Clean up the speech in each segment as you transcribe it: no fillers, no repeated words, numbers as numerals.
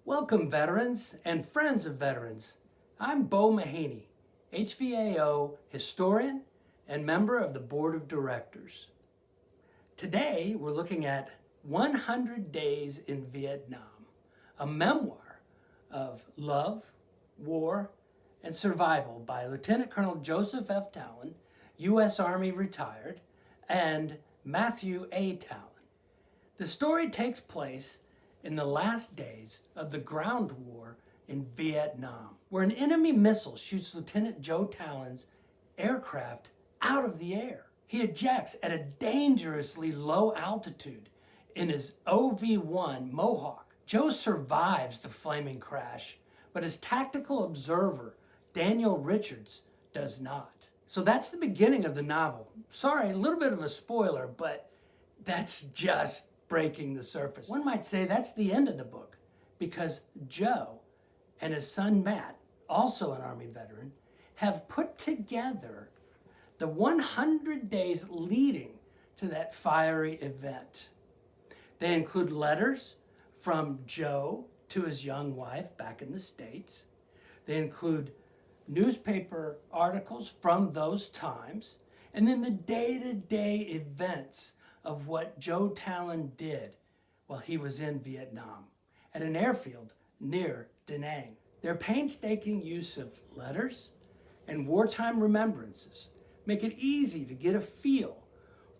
Welcome, veterans and friends of veterans. I'm Bo Mahaney, HVAO historian and member of the board of directors. Today, we're looking at 100 Days in Vietnam, a memoir of love, war, and survival by Lieutenant Colonel Joseph F. Talon, U.S. Army retired, and Matthew A. Talon. The story takes place in the last days of the ground war in Vietnam, where an enemy missile shoots Lieutenant Joe Talon's aircraft out of the air. He ejects at a dangerously low altitude in his OV-1 Mohawk. Joe survives the flaming crash, but his tactical observer, Daniel Richards, does not. So that's the beginning of the novel. Sorry, a little bit of a spoiler, but that's just breaking the surface. One might say that's the end of the book, because Joe and his son Matt, also an Army veteran, have put together the 100 days leading to that fiery event. They include letters from Joe to his young wife back in the States. They include newspaper articles from those times, and then the day-to-day events of what Joe Talon did while he was in Vietnam at an airfield near Da Nang. Their painstaking use of letters and wartime remembrances make it easy to get a feel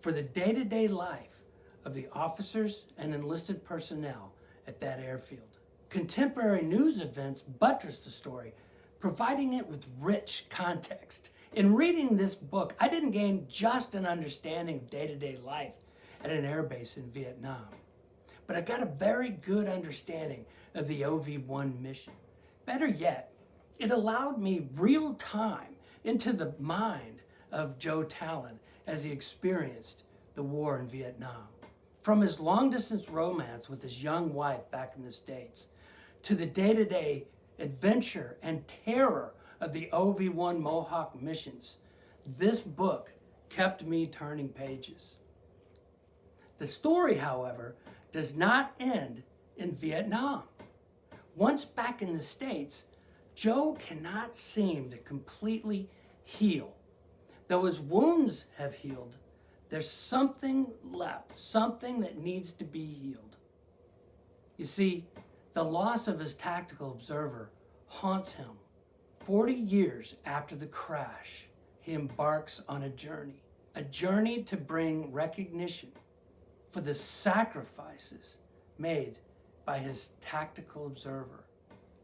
for the day-to-day life of the officers and enlisted personnel at that airfield. Contemporary news events buttress the story, providing it with rich context. In reading this book, I didn't gain just an understanding of day-to-day life at an airbase in Vietnam, but I got a very good understanding of the OV-1 mission. Better yet, it allowed me real time into the mind of Joe Talon as he experienced the war in Vietnam. From his long-distance romance with his young wife back in the States, to the day-to-day adventure and terror of the OV-1 Mohawk missions, this book kept me turning pages. The story, however, does not end in Vietnam. Once back in the States, Joe cannot seem to completely heal. Though his wounds have healed, there's something left, something that needs to be healed. You see, the loss of his tactical observer haunts him. 40 years after the crash, he embarks on a journey to bring recognition for the sacrifices made by his tactical observer,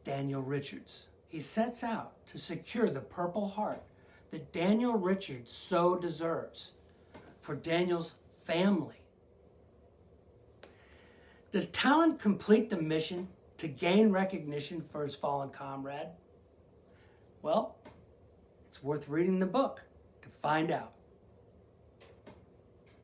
Daniel Richards. He sets out to secure the Purple Heart that Daniel Richards so deserves for Daniel's family. Does Talon complete the mission to gain recognition for his fallen comrade? Well, it's worth reading the book to find out.